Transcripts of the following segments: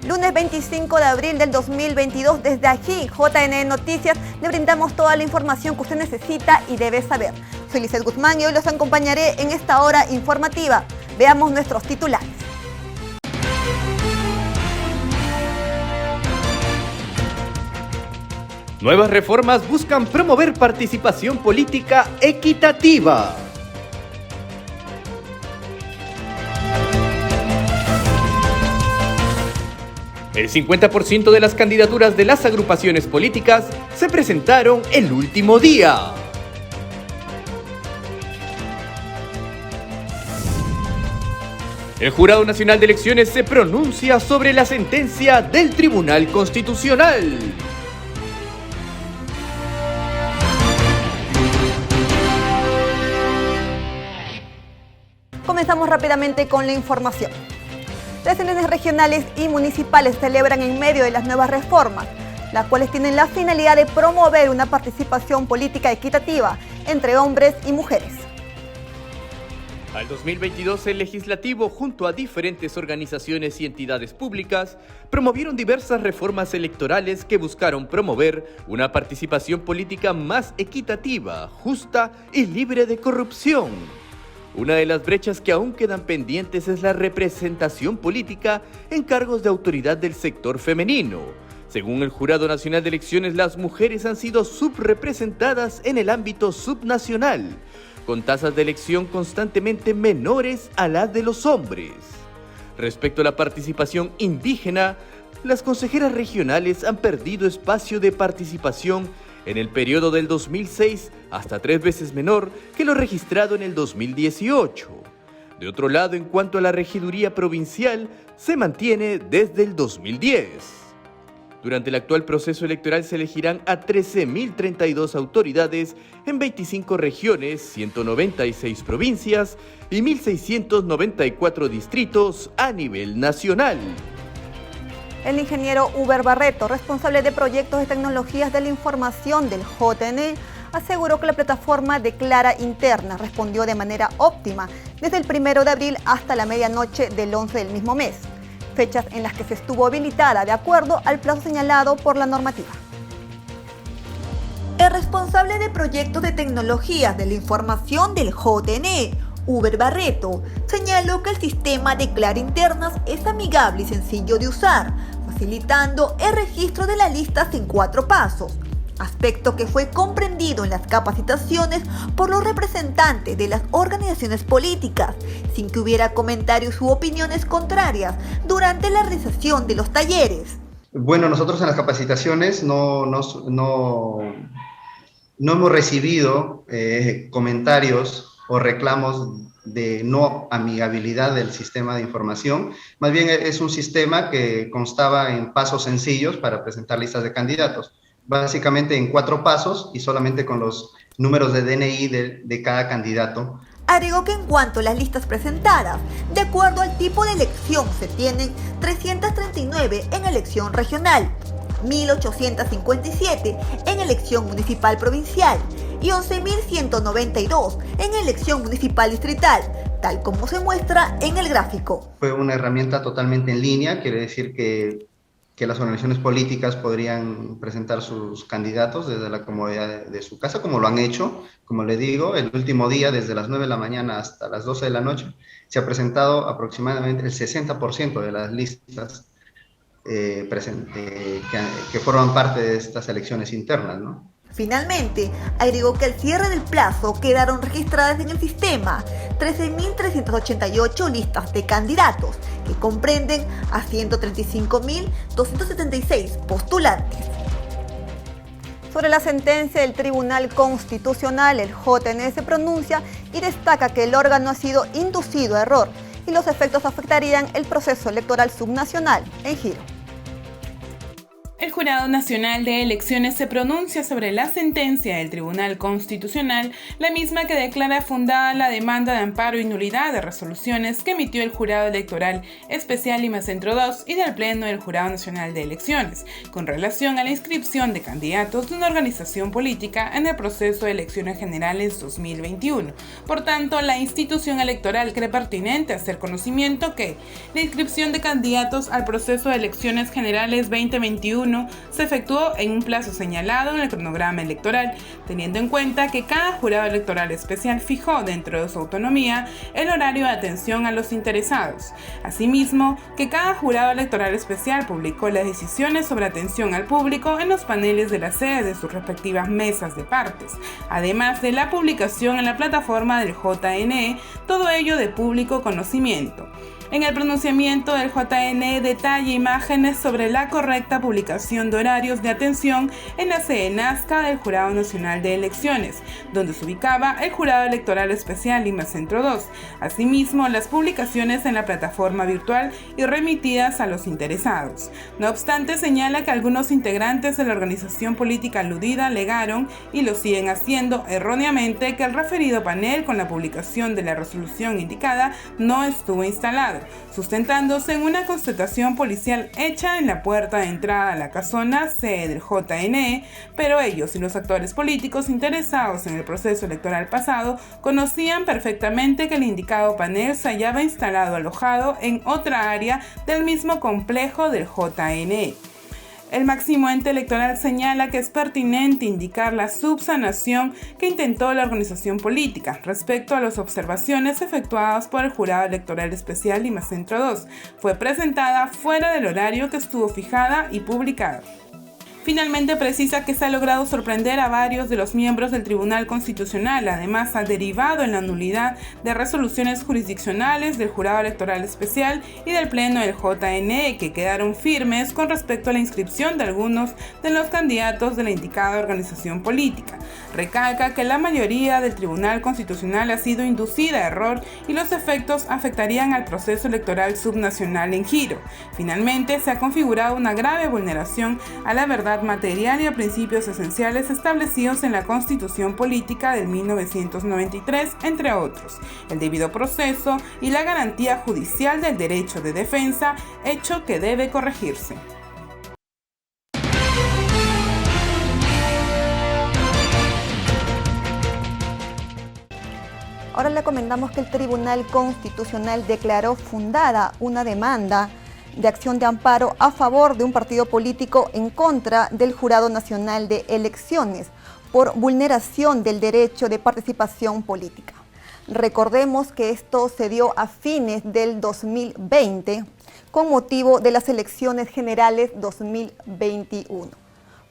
Lunes 25 de abril del 2022, desde aquí, JN Noticias, le brindamos toda la información que usted necesita y debe saber. Soy Lizeth Guzmán y hoy los acompañaré en esta hora informativa. Veamos nuestros titulares. Nuevas reformas buscan promover participación política equitativa. El 50% de las candidaturas de las agrupaciones políticas se presentaron el último día. El Jurado Nacional de Elecciones se pronuncia sobre la sentencia del Tribunal Constitucional. Comenzamos rápidamente con la información. Las elecciones regionales y municipales se celebran en medio de las nuevas reformas, las cuales tienen la finalidad de promover una participación política equitativa entre hombres y mujeres. Al 2022, el Legislativo, junto a diferentes organizaciones y entidades públicas, promovieron diversas reformas electorales que buscaron promover una participación política más equitativa, justa y libre de corrupción. Una de las brechas que aún quedan pendientes es la representación política en cargos de autoridad del sector femenino. Según el Jurado Nacional de Elecciones, las mujeres han sido subrepresentadas en el ámbito subnacional, con tasas de elección constantemente menores a las de los hombres. Respecto a la participación indígena, las consejeras regionales han perdido espacio de participación en el periodo del 2006 hasta 3 veces menor que lo registrado en el 2018. De otro lado, en cuanto a la regiduría provincial, se mantiene desde el 2010. Durante el actual proceso electoral se elegirán a 13.032 autoridades en 25 regiones, 196 provincias y 1.694 distritos a nivel nacional. El ingeniero Uber Barreto, responsable de proyectos de tecnologías de la información del JN, aseguró que la plataforma Declara Interna respondió de manera óptima desde el 1 de abril hasta la medianoche del 11 del mismo mes, fechas en las que se estuvo habilitada de acuerdo al plazo señalado por la normativa. El responsable de proyectos de tecnologías de la información del JN, Uber Barreto, señaló que el sistema Declara Internas es amigable y sencillo de usar, facilitando el registro de las listas en 4 pasos, aspecto que fue comprendido en las capacitaciones por los representantes de las organizaciones políticas, sin que hubiera comentarios u opiniones contrarias durante la realización de los talleres. Bueno, nosotros en las capacitaciones no hemos recibido comentarios o reclamos de no amigabilidad del sistema de información. Más bien es un sistema que constaba en pasos sencillos para presentar listas de candidatos, básicamente en 4 pasos y solamente con los números de DNI de cada candidato. Agregó que en cuanto a las listas presentadas, de acuerdo al tipo de elección, se tienen 339 en elección regional, 1.857 en elección municipal provincial y 11.192 en elección municipal distrital, tal como se muestra en el gráfico. Fue una herramienta totalmente en línea, quiere decir que las organizaciones políticas podrían presentar sus candidatos desde la comodidad de su casa, como lo han hecho. Como le digo, el último día, desde las 9 de la mañana hasta las 12 de la noche, se ha presentado aproximadamente el 60% de las listas que forman parte de estas elecciones internas, ¿no? Finalmente, agregó que al cierre del plazo quedaron registradas en el sistema 13.388 listas de candidatos, que comprenden a 135.276 postulantes. Sobre la sentencia del Tribunal Constitucional, el JN se pronuncia y destaca que el órgano ha sido inducido a error y los efectos afectarían el proceso electoral subnacional en giro. El Jurado Nacional de Elecciones se pronuncia sobre la sentencia del Tribunal Constitucional, la misma que declara fundada la demanda de amparo y nulidad de resoluciones que emitió el Jurado Electoral Especial Lima Centro 2 y del Pleno del Jurado Nacional de Elecciones, con relación a la inscripción de candidatos de una organización política en el proceso de elecciones generales 2021. Por tanto, la institución electoral cree pertinente hacer conocimiento que la inscripción de candidatos al proceso de elecciones generales 2021 se efectuó en un plazo señalado en el cronograma electoral, teniendo en cuenta que cada jurado electoral especial fijó dentro de su autonomía el horario de atención a los interesados. Asimismo, que cada jurado electoral especial publicó las decisiones sobre atención al público en los paneles de las sedes de sus respectivas mesas de partes, además de la publicación en la plataforma del JNE, todo ello de público conocimiento. En el pronunciamiento del JNE detalla imágenes sobre la correcta publicación de horarios de atención en la sede Nazca del Jurado Nacional de Elecciones, donde se ubicaba el Jurado Electoral Especial Lima Centro 2. Asimismo, las publicaciones en la plataforma virtual y remitidas a los interesados. No obstante, señala que algunos integrantes de la organización política aludida alegaron, y lo siguen haciendo erróneamente, que el referido panel con la publicación de la resolución indicada no estuvo instalado, sustentándose en una constatación policial hecha en la puerta de entrada a la casona sede del JNE, pero ellos y los actores políticos interesados en el proceso electoral pasado conocían perfectamente que el indicado panel se hallaba alojado en otra área del mismo complejo del JNE. El máximo ente electoral señala que es pertinente indicar la subsanación que intentó la organización política respecto a las observaciones efectuadas por el Jurado Electoral Especial Lima Centro 2. Fue presentada fuera del horario que estuvo fijada y publicada. Finalmente precisa que se ha logrado sorprender a varios de los miembros del Tribunal Constitucional. Además, ha derivado en la nulidad de resoluciones jurisdiccionales del Jurado Electoral Especial y del Pleno del JNE, que quedaron firmes con respecto a la inscripción de algunos de los candidatos de la indicada organización política. Recalca que la mayoría del Tribunal Constitucional ha sido inducida a error y los efectos afectarían al proceso electoral subnacional en giro. Finalmente, se ha configurado una grave vulneración a la verdad material y a principios esenciales establecidos en la Constitución Política del 1993, entre otros, el debido proceso y la garantía judicial del derecho de defensa, hecho que debe corregirse. Ahora le comentamos que el Tribunal Constitucional declaró fundada una demanda de acción de amparo a favor de un partido político en contra del Jurado Nacional de Elecciones por vulneración del derecho de participación política. Recordemos que esto se dio a fines del 2020 con motivo de las elecciones generales 2021.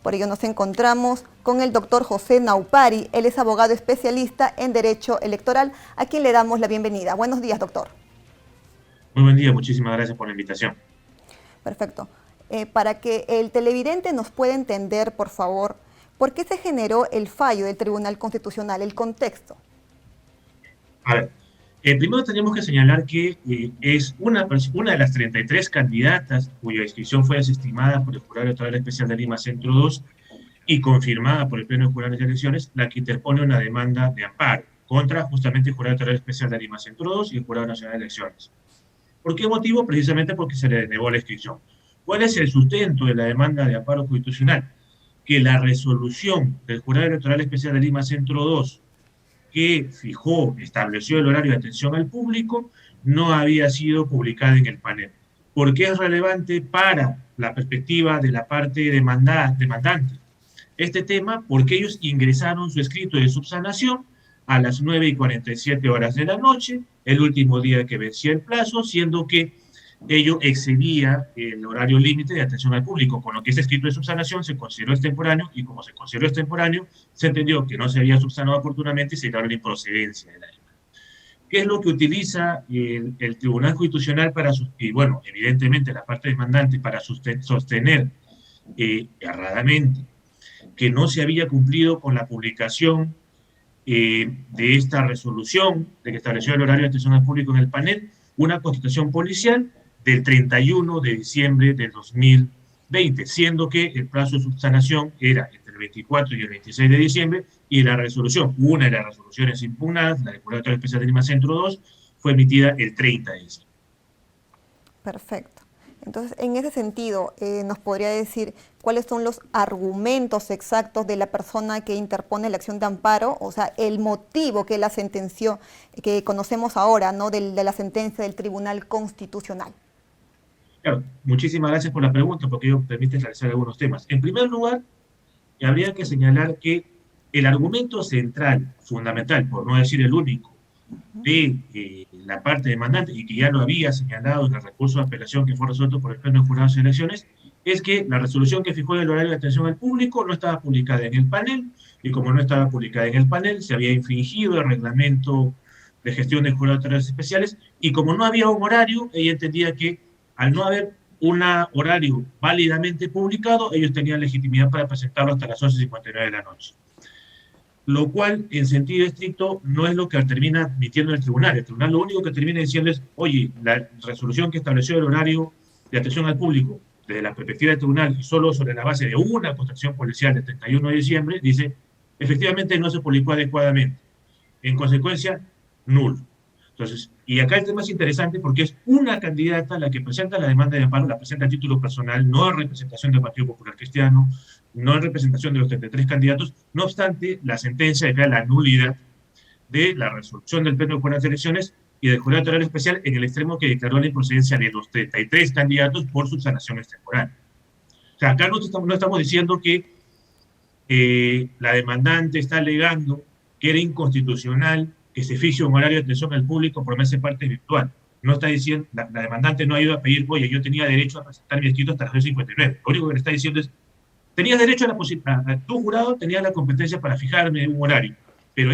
Por ello nos encontramos con el doctor José Naupari. Él es abogado especialista en Derecho Electoral, a quien le damos la bienvenida. Buenos días, doctor. Muy buen día, muchísimas gracias por la invitación. Perfecto. Para que el televidente nos pueda entender, por favor, ¿por qué se generó el fallo del Tribunal Constitucional, el contexto? A ver, primero tenemos que señalar que es una de las 33 candidatas cuya inscripción fue desestimada por el Jurado Electoral Especial de Lima Centro 2 y confirmada por el Pleno de Jurados de Elecciones, la que interpone una demanda de amparo contra justamente el Jurado Electoral Especial de Lima Centro 2 y el Jurado Nacional de Elecciones. ¿Por qué motivo? Precisamente porque se le denegó la inscripción. ¿Cuál es el sustento de la demanda de amparo constitucional? Que la resolución del Jurado Electoral Especial de Lima Centro 2, que estableció el horario de atención al público, no había sido publicada en el panel. ¿Por qué es relevante para la perspectiva de la parte demandante este tema? Porque ellos ingresaron su escrito de subsanación a las 9:47 de la noche, el último día que vencía el plazo, siendo que ello excedía el horario límite de atención al público, con lo que ese escrito de subsanación se consideró extemporáneo, y como se consideró extemporáneo, se entendió que no se había subsanado oportunamente y se declaró la improcedencia de la demanda. ¿Qué es lo que utiliza el Tribunal Constitucional y bueno, evidentemente la parte demandante para sostener erradamente que no se había cumplido con la publicación de esta resolución de que estableció el horario de atención al público en el panel, una constitución policial del 31 de diciembre del 2020. 20, siendo que el plazo de subsanación era entre el 24 y el 26 de diciembre, y la resolución, una de las resoluciones impugnadas, la del Jurado Electoral Especial de Lima Centro 2, fue emitida el 30 de diciembre. Perfecto. Entonces, en ese sentido, ¿nos podría decir cuáles son los argumentos exactos de la persona que interpone la acción de amparo? O sea, el motivo que la sentenció, que conocemos ahora, ¿no? De la sentencia del Tribunal Constitucional. Claro, muchísimas gracias por la pregunta, porque ello permite esclarecer algunos temas. En primer lugar, habría que señalar que el argumento central, fundamental, por no decir el único, de la parte demandante, y que ya lo había señalado en el recurso de apelación que fue resuelto por el Pleno de Jurados de Elecciones, es que la resolución que fijó el horario de atención al público no estaba publicada en el panel, y como no estaba publicada en el panel, se había infringido el reglamento de gestión de jurados electorales especiales, y como no había un horario, ella entendía que al no haber un horario válidamente publicado, ellos tenían legitimidad para presentarlo hasta las 11:59 de la noche. Lo cual, en sentido estricto, no es lo que termina admitiendo el tribunal. El tribunal lo único que termina diciendo es, oye, la resolución que estableció el horario de atención al público, desde la perspectiva del tribunal, y solo sobre la base de una construcción policial del 31 de diciembre, dice, efectivamente no se publicó adecuadamente. En consecuencia, nulo. Entonces, y acá el tema es interesante porque es una candidata la que presenta la demanda de amparo, la presenta a título personal, no en representación del Partido Popular Cristiano, no en representación de los 33 candidatos. No obstante, la sentencia declara la nulidad de la resolución del Pleno de Jurados de Elecciones y del Jurado Electoral Especial en el extremo que declaró la improcedencia de los 33 candidatos por subsanación extemporánea. O sea, acá no estamos diciendo que la demandante está alegando que era inconstitucional que se fije un horario de atención al público por meses parte virtual. No está diciendo, la demandante no ha ido a pedir, oye, yo tenía derecho a presentar mi escrito hasta las 2:59. Lo único que le está diciendo es, tenías derecho a la posibilidad, tu jurado tenía la competencia para fijarme un horario, pero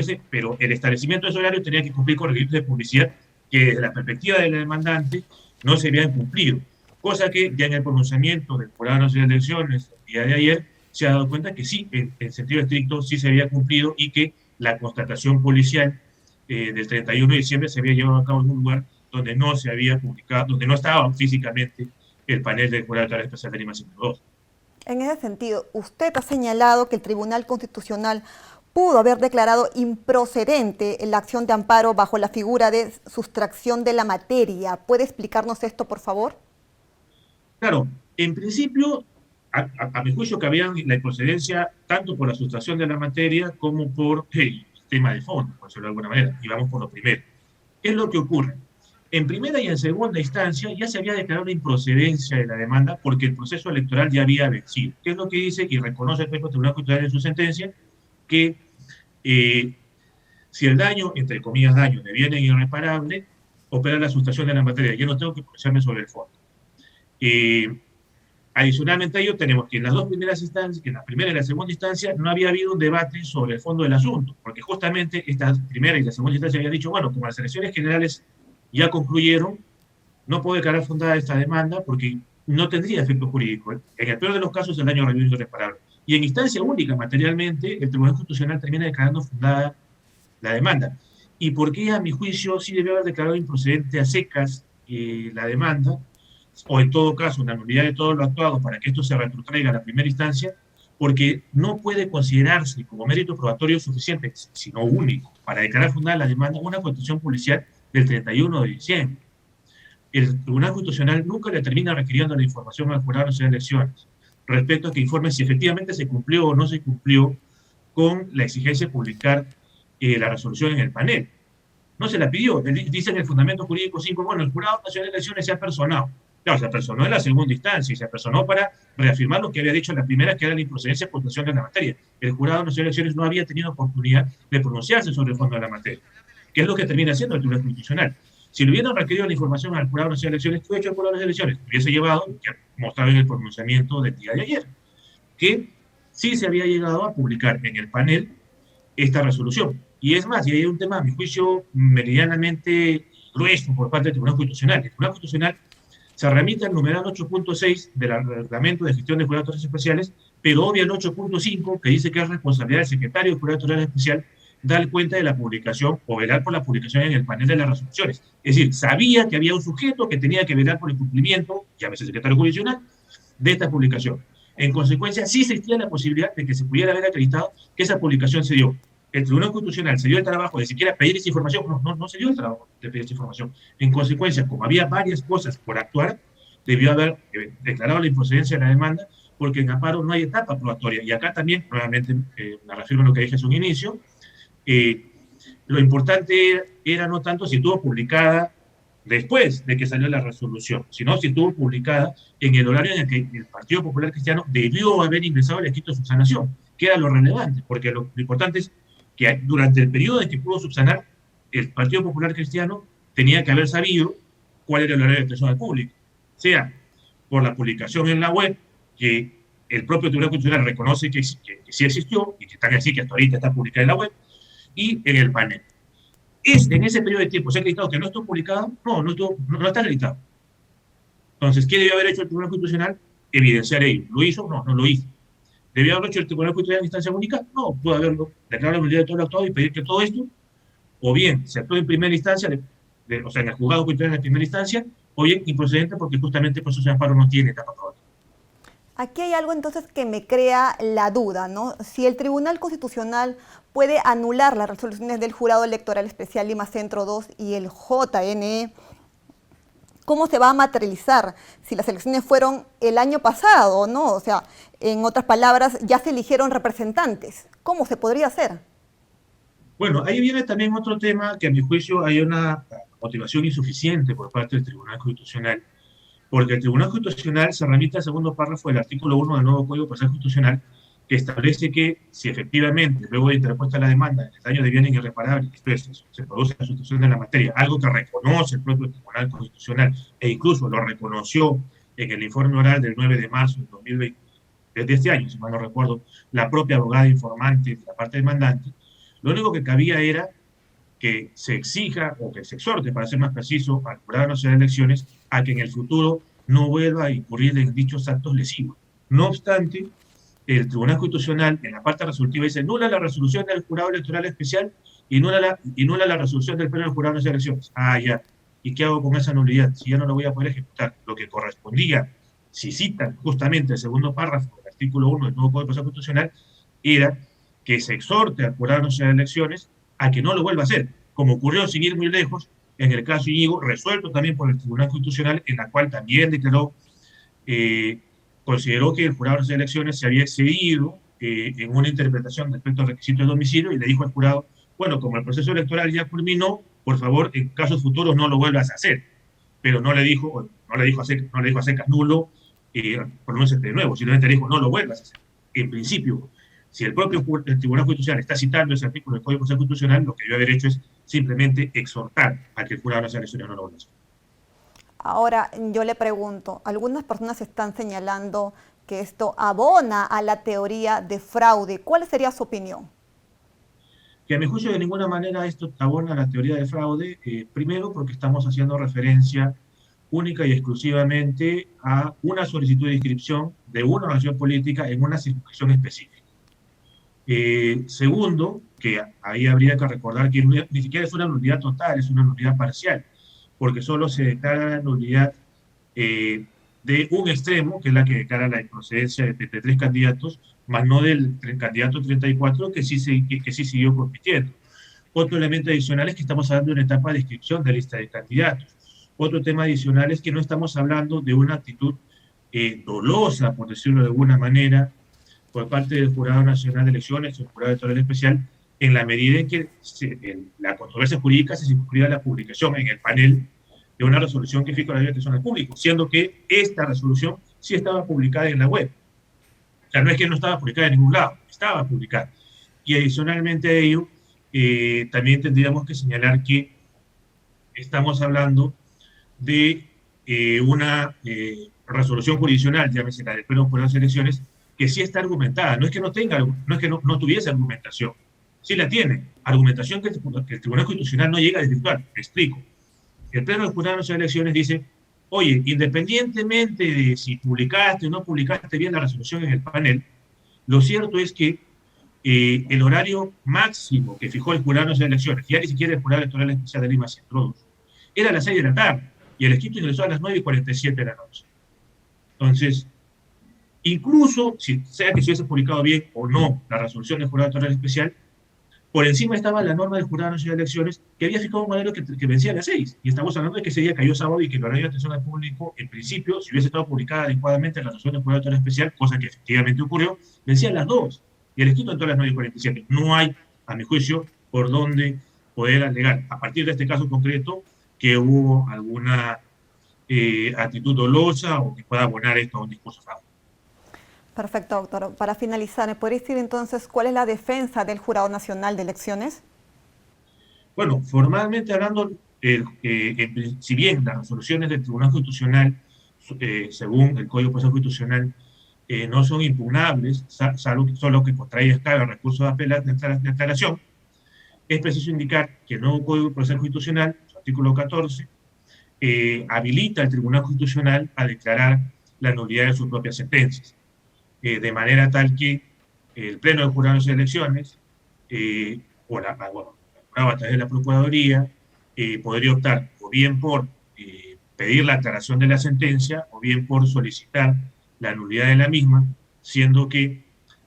el establecimiento de ese horario tenía que cumplir con requisitos de publicidad que desde la perspectiva de la demandante no se habían cumplido. Cosa que ya en el pronunciamiento del Jurado Nacional de Elecciones el día de ayer se ha dado cuenta que sí, en sentido estricto, sí se había cumplido y que la constatación policial del 31 de diciembre se había llevado a cabo en un lugar donde no se había publicado, donde no estaba físicamente el panel del Jurado Electoral Especial de Lima Centro 2. En ese sentido, usted ha señalado que el Tribunal Constitucional pudo haber declarado improcedente la acción de amparo bajo la figura de sustracción de la materia. ¿Puede explicarnos esto, por favor? Claro, en principio, a mi juicio, cabían la improcedencia tanto por la sustracción de la materia como por el tema de fondo, por decirlo de alguna manera. Y vamos por lo primero. ¿Qué es lo que ocurre? En primera y en segunda instancia ya se había declarado la improcedencia de la demanda porque el proceso electoral ya había vencido. ¿Qué es lo que dice y reconoce el Tribunal Constitucional en su sentencia? Que si el daño, entre comillas daño, deviene irreparable, opera la sustracción de la materia. Yo no tengo que pronunciarme sobre el fondo. Adicionalmente a ello, tenemos que en las dos primeras instancias, que en la primera y la segunda instancia, no había habido un debate sobre el fondo del asunto, porque justamente esta primera y la segunda instancia habían dicho, bueno, como las elecciones generales ya concluyeron, no puede declarar fundada esta demanda porque no tendría efecto jurídico. En el peor de los casos, el daño reviene irreparable. Y en instancia única, materialmente, el Tribunal Constitucional termina declarando fundada la demanda. ¿Y por qué, a mi juicio, sí debe haber declarado improcedente a secas la demanda, o en todo caso, la nulidad de todo lo actuado para que esto se retrotraiga a la primera instancia? Porque no puede considerarse como mérito probatorio suficiente, sino único, para declarar fundada la demanda una constitución policial del 31 de diciembre. El Tribunal Constitucional nunca le termina requiriendo la información al Jurado Nacional de Elecciones respecto a que informe si efectivamente se cumplió o no se cumplió con la exigencia de publicar la resolución en el panel. No se la pidió. Dice en el Fundamento Jurídico 5, bueno, el Jurado Nacional de Elecciones se ha personado. Claro, se apersonó en la segunda instancia y se apersonó para reafirmar lo que había dicho en la primera, que era la improcedencia por actuación de la materia. El Jurado Nacional de Elecciones no había tenido oportunidad de pronunciarse sobre el fondo de la materia, que es lo que termina haciendo el Tribunal Constitucional. Si le hubieran requerido la información al Jurado Nacional de Elecciones, ¿qué hubiera hecho el Jurado Nacional de Elecciones? Hubiese llevado, que mostrado en el pronunciamiento del día de ayer, que sí se había llegado a publicar en el panel esta resolución. Y es más, y hay un tema, a mi juicio, meridianamente grueso por parte del Tribunal Constitucional. El Tribunal Constitucional se remite al numeral 8.6 del Reglamento de Gestión de Jurados Electorales Especiales, pero obvia el 8.5, que dice que es responsabilidad del secretario del Jurado Electoral Especial dar cuenta de la publicación o velar por la publicación en el panel de las resoluciones. Es decir, sabía que había un sujeto que tenía que velar por el cumplimiento, llámese secretario jurisdiccional, de esta publicación. En consecuencia, sí existía la posibilidad de que se pudiera haber acreditado que esa publicación se dio. El Tribunal Constitucional se dio el trabajo de siquiera pedir esa información, no se dio el trabajo de pedir esa información. En consecuencia, como había varias cosas por actuar, debió haber declarado la improcedencia de la demanda, porque en amparo no hay etapa probatoria. Y acá también, nuevamente, me refiero a lo que dije hace un inicio, lo importante era no tanto si estuvo publicada después de que salió la resolución, sino si estuvo publicada en el horario en el que el Partido Popular Cristiano debió haber ingresado el escrito de subsanación, que era lo relevante, porque lo importante es que durante el periodo en que pudo subsanar, el Partido Popular Cristiano tenía que haber sabido cuál era el horario de expresión al público, sea por la publicación en la web, que el propio Tribunal Constitucional reconoce que sí existió, y que tan así que hasta ahorita está publicada en la web, y en el panel. En ese periodo de tiempo se ha acreditado que no estuvo publicado, no está acreditado. Entonces, ¿qué debió haber hecho el Tribunal Constitucional? Evidenciar ello. ¿Lo hizo? No lo hizo. ¿Debió haberlo hecho el Tribunal Constitucional en instancia única? No, pudo haberlo declarado la nulidad de todo lo actuado y pedir que todo esto, o bien se actuó en primera instancia, o sea, en el juzgado constitucional en primera instancia, o bien improcedente porque justamente por eso amparo no tiene etapa probatoria. Aquí hay algo entonces que me crea la duda, ¿no? Si el Tribunal Constitucional puede anular las resoluciones del Jurado Electoral Especial Lima Centro 2 y el JNE, ¿cómo se va a materializar si las elecciones fueron el año pasado, ¿no? O sea, en otras palabras, ya se eligieron representantes. ¿Cómo se podría hacer? Bueno, ahí viene también otro tema que a mi juicio hay una motivación insuficiente por parte del Tribunal Constitucional, porque el Tribunal Constitucional se remite al segundo párrafo del artículo 1 del nuevo Código Procesal Constitucional, que establece que si efectivamente, luego de interpuesta la demanda, el daño de bienes irreparables, se produce la sustitución de la materia, algo que reconoce el propio Tribunal Constitucional, e incluso lo reconoció en el informe oral del 9 de marzo de 2020, de este año, si mal no recuerdo, la propia abogada informante de la parte demandante, lo único que cabía era que se exija, o que se exhorte, para ser más preciso, al Jurado Nacional de Elecciones a que en el futuro no vuelva a incurrir en dichos actos lesivos. No obstante, el Tribunal Constitucional, en la parte resolutiva, dice: nula la resolución del Jurado Electoral Especial y nula la resolución del Pleno del Jurado Nacional de Elecciones. Ah, ya. ¿Y qué hago con esa nulidad? Si ya no lo voy a poder ejecutar. Lo que correspondía, si citan justamente el segundo párrafo del artículo 1 del nuevo Código Procesal Constitucional, era que se exhorte al Jurado Nacional de Elecciones a que no lo vuelva a hacer, como ocurrió, sin ir muy lejos, en el caso Íñigo, resuelto también por el Tribunal Constitucional, en la cual también declaró, consideró que el Jurado de Elecciones se había excedido en una interpretación respecto al requisito de domicilio, y le dijo al jurado: bueno, como el proceso electoral ya culminó, por favor, en casos futuros no lo vuelvas a hacer. Pero no le dijo a secas nulo, pronúnciate de nuevo, simplemente le dijo: no lo vuelvas a hacer. En principio, si el propio Tribunal Constitucional está citando ese artículo del Código Procesal Constitucional, lo que debe haber hecho es simplemente exhortar a que el Jurado Nacional de Elecciones no lo vuelva a hacer. Ahora, yo le pregunto, algunas personas están señalando que esto abona a la teoría de fraude. ¿Cuál sería su opinión? Que a mi juicio de ninguna manera esto abona a la teoría de fraude, primero porque estamos haciendo referencia única y exclusivamente a una solicitud de inscripción de una organización política en una circunscripción específica. Segundo, que ahí habría que recordar que ni siquiera es una nulidad total, es una nulidad parcial, porque solo se declara la nulidad de un extremo, que es la que declara la improcedencia de 33 candidatos, más no del candidato 34, que sí siguió compitiendo. Otro elemento adicional es que estamos hablando de una etapa de inscripción de lista de candidatos. Otro tema adicional es que no estamos hablando de una actitud dolosa, por decirlo de alguna manera, por parte del Jurado Nacional de Elecciones o el Jurado Electoral Especial, en la medida en que la controversia jurídica se circunscribe a la publicación en el panel de una resolución que fija la ley de atención al público, siendo que esta resolución sí estaba publicada en la web. O sea, no es que no estaba publicada en ningún lado, estaba publicada. Y adicionalmente a ello, también tendríamos que señalar que estamos hablando de una resolución jurisdiccional, llámese la del Pleno por las Elecciones, que sí está argumentada. No es que no tenga, no es que no tuviese argumentación. Sí la tiene. Argumentación que el Tribunal Constitucional no llega a desvirtuar. Me explico. El Pleno del Jurado Nacional de Elecciones dice: oye, independientemente de si publicaste o no publicaste bien la resolución en el panel, lo cierto es que el horario máximo que fijó el Jurado Nacional de Elecciones, ya ni siquiera el Jurado Electoral Especial de Lima Centro 2, era a las 6 de la tarde, y el escrito ingresó a las 9:47 de la noche. Entonces, Incluso, si sea que se hubiese publicado bien o no la resolución del jurado electoral especial, por encima estaba la norma del Jurado Nacional de Elecciones que había fijado un modelo que vencía a las 6. Y estamos hablando de que ese día cayó sábado y que el horario de atención al público, en principio, si hubiese estado publicada adecuadamente la resolución del Jurado Electoral Especial, cosa que efectivamente ocurrió, vencía a las 2. Y el escrito entró a las 9:47. No hay, a mi juicio, por dónde poder alegar, a partir de este caso concreto, que hubo alguna actitud dolosa o que pueda abonar esto a un discurso falso. Perfecto, doctor. Para finalizar, ¿me podría decir entonces cuál es la defensa del Jurado Nacional de Elecciones? Bueno, formalmente hablando, si bien las resoluciones del Tribunal Constitucional, según el Código Procesal Constitucional, no son impugnables, solo que contraiga el recurso de aclaración, es preciso indicar que el nuevo Código Procesal Constitucional, su artículo 14, habilita al Tribunal Constitucional a declarar la nulidad de sus propias sentencias, de manera tal que el Pleno del Jurado de Elecciones, o a través de la Procuraduría, podría optar o bien por pedir la aclaración de la sentencia o bien por solicitar la nulidad de la misma, siendo que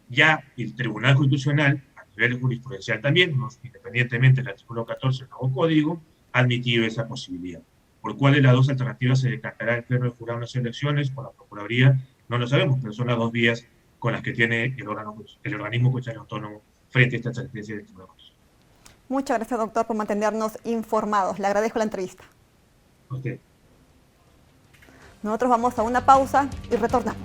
ya el Tribunal Constitucional, a nivel jurisprudencial también, independientemente del artículo 14 del nuevo código, ha admitido esa posibilidad. ¿Por cuál de las dos alternativas se decantará el Pleno del Jurado de las Elecciones o la Procuraduría? No lo sabemos, pero son las dos vías con las que tiene el organismo constitucional autónomo frente a esta sentencia del Tribunal Constitucional. Muchas gracias, doctor, por mantenernos informados. Le agradezco la entrevista. Okay. Nosotros vamos a una pausa y retornamos.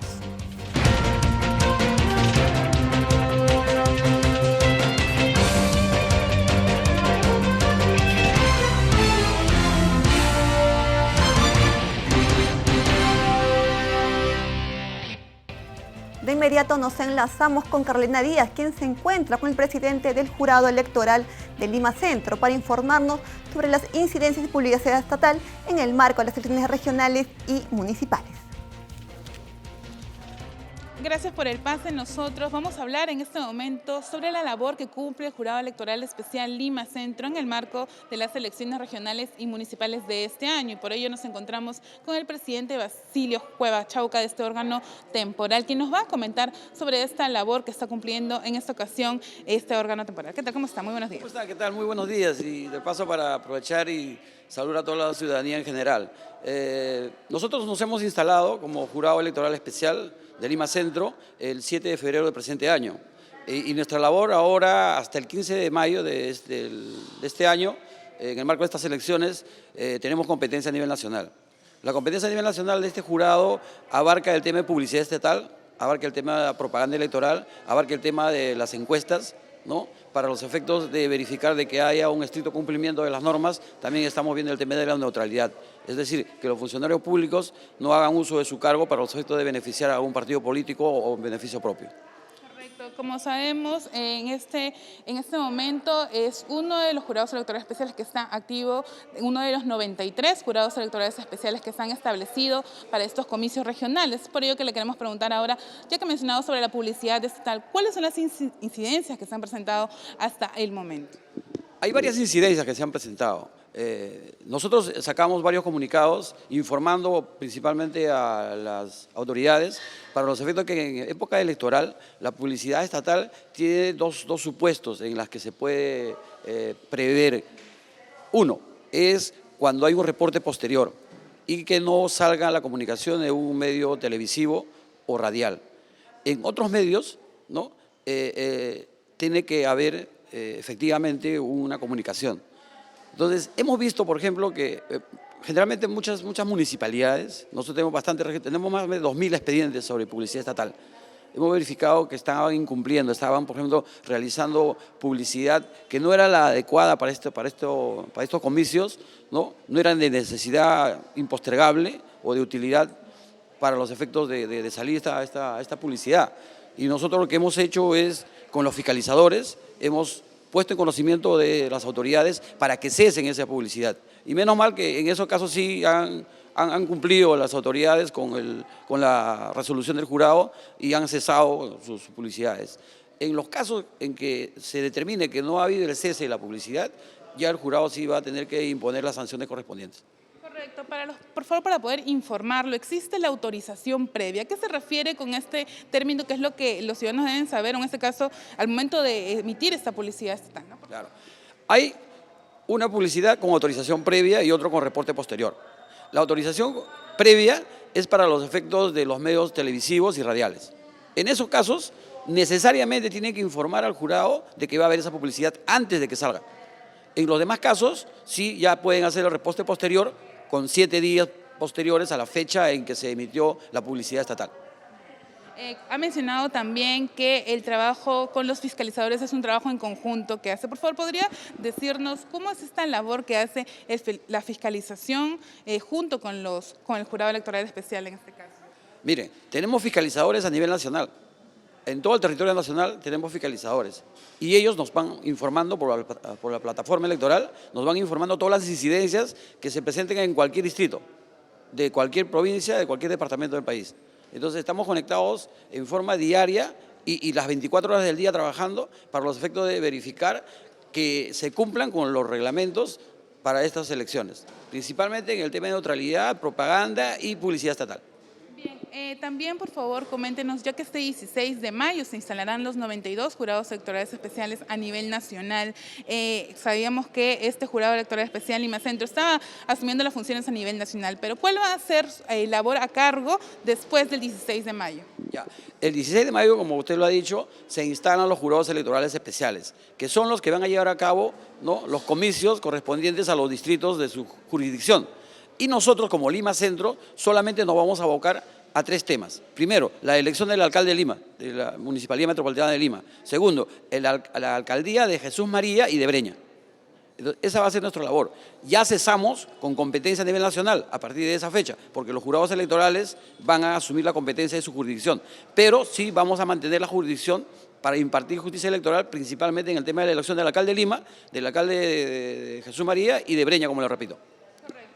De inmediato nos enlazamos con Carolina Díaz, quien se encuentra con el presidente del Jurado Electoral de Lima Centro para informarnos sobre las incidencias de publicidad estatal en el marco de las elecciones regionales y municipales. Gracias por el pase. Nosotros vamos a hablar en este momento sobre la labor que cumple el Jurado Electoral Especial Lima Centro en el marco de las elecciones regionales y municipales de este año. Y por ello nos encontramos con el presidente Basilio Cueva Chauca de este órgano temporal, quien nos va a comentar sobre esta labor que está cumpliendo en esta ocasión este órgano temporal. ¿Qué tal? ¿Cómo está? Muy buenos días. ¿Cómo está? ¿Qué tal? Muy buenos días. Y de paso para aprovechar y saludar a toda la ciudadanía en general. Nosotros nos hemos instalado como Jurado Electoral Especial de Lima Centro el 7 de febrero del presente año. Y nuestra labor ahora, hasta el 15 de mayo de este año, en el marco de estas elecciones, tenemos competencia a nivel nacional. La competencia a nivel nacional de este jurado abarca el tema de publicidad estatal, abarca el tema de la propaganda electoral, abarca el tema de las encuestas, ¿no? Para los efectos de verificar de que haya un estricto cumplimiento de las normas, también estamos viendo el tema de la neutralidad. Es decir, que los funcionarios públicos no hagan uso de su cargo para los efectos de beneficiar a algún partido político o en beneficio propio. Correcto. Como sabemos, en este momento es uno de los jurados electorales especiales que está activo, uno de los 93 jurados electorales especiales que se han establecido para estos comicios regionales. Por ello que le queremos preguntar ahora, ya que ha mencionado sobre la publicidad estatal, ¿cuáles son las incidencias que se han presentado hasta el momento? Hay varias incidencias que se han presentado. Nosotros sacamos varios comunicados informando principalmente a las autoridades para los efectos que en época electoral la publicidad estatal tiene dos supuestos en las que se puede prever. Uno es cuando hay un reporte posterior y que no salga la comunicación de un medio televisivo o radial. En otros medios, ¿no? Tiene que haber efectivamente una comunicación. Entonces, hemos visto, por ejemplo, que generalmente muchas municipalidades, nosotros tenemos más de 2.000 expedientes sobre publicidad estatal. Hemos verificado que estaban incumpliendo, estaban, por ejemplo, realizando publicidad que no era la adecuada para estos comicios, no eran de necesidad impostergable o de utilidad para los efectos de salir esta publicidad. Y nosotros lo que hemos hecho es, con los fiscalizadores, hemos puesto en conocimiento de las autoridades para que cesen esa publicidad. Y menos mal que en esos casos sí han cumplido las autoridades con la resolución del jurado y han cesado sus publicidades. En los casos en que se determine que no ha habido el cese de la publicidad, ya el jurado sí va a tener que imponer las sanciones correspondientes. Correcto. Por favor, para poder informarlo, ¿existe la autorización previa? ¿A qué se refiere con este término? ¿Qué es lo que los ciudadanos deben saber, en este caso, al momento de emitir esta publicidad estatal, ¿no? Claro. Hay una publicidad con autorización previa y otro con reporte posterior. La autorización previa es para los efectos de los medios televisivos y radiales. En esos casos, necesariamente tienen que informar al jurado de que va a haber esa publicidad antes de que salga. En los demás casos, sí, ya pueden hacer el reposte posterior con 7 días posteriores a la fecha en que se emitió la publicidad estatal. Ha mencionado también que el trabajo con los fiscalizadores es un trabajo en conjunto que hace. Por favor, ¿podría decirnos cómo es esta labor que hace la fiscalización junto con el jurado electoral especial en este caso? Mire, tenemos fiscalizadores a nivel nacional. En todo el territorio nacional tenemos fiscalizadores y ellos nos van informando por la plataforma electoral, nos van informando todas las incidencias que se presenten en cualquier distrito, de cualquier provincia, de cualquier departamento del país. Entonces estamos conectados en forma diaria y las 24 horas del día trabajando para los efectos de verificar que se cumplan con los reglamentos para estas elecciones, principalmente en el tema de neutralidad, propaganda y publicidad estatal. Bien, también por favor coméntenos, ya que este 16 de mayo se instalarán los 92 jurados electorales especiales a nivel nacional. Sabíamos que este jurado electoral especial Lima Centro estaba asumiendo las funciones a nivel nacional, pero ¿cuál va a ser labor a cargo después del 16 de mayo? Ya. El 16 de mayo, como usted lo ha dicho, se instalan los jurados electorales especiales, que son los que van a llevar a cabo, ¿no?, los comicios correspondientes a los distritos de su jurisdicción. Y nosotros, como Lima Centro, solamente nos vamos a abocar a 3 temas. Primero, la elección del alcalde de Lima, de la Municipalidad Metropolitana de Lima. Segundo, la alcaldía de Jesús María y de Breña. Entonces, esa va a ser nuestra labor. Ya cesamos con competencia a nivel nacional a partir de esa fecha, porque los jurados electorales van a asumir la competencia de su jurisdicción. Pero sí vamos a mantener la jurisdicción para impartir justicia electoral, principalmente en el tema de la elección del alcalde de Lima, del alcalde de Jesús María y de Breña, como le repito.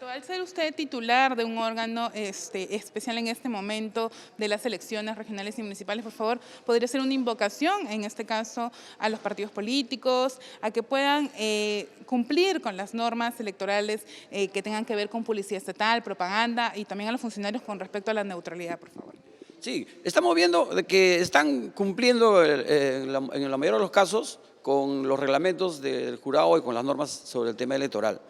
Al ser usted titular de un órgano especial en este momento de las elecciones regionales y municipales, por favor, ¿podría ser una invocación, en este caso, a los partidos políticos, a que puedan cumplir con las normas electorales que tengan que ver con publicidad estatal, propaganda, y también a los funcionarios con respecto a la neutralidad, por favor? Sí, estamos viendo de que están cumpliendo en la mayoría de los casos con los reglamentos del jurado y con las normas sobre el tema electoral.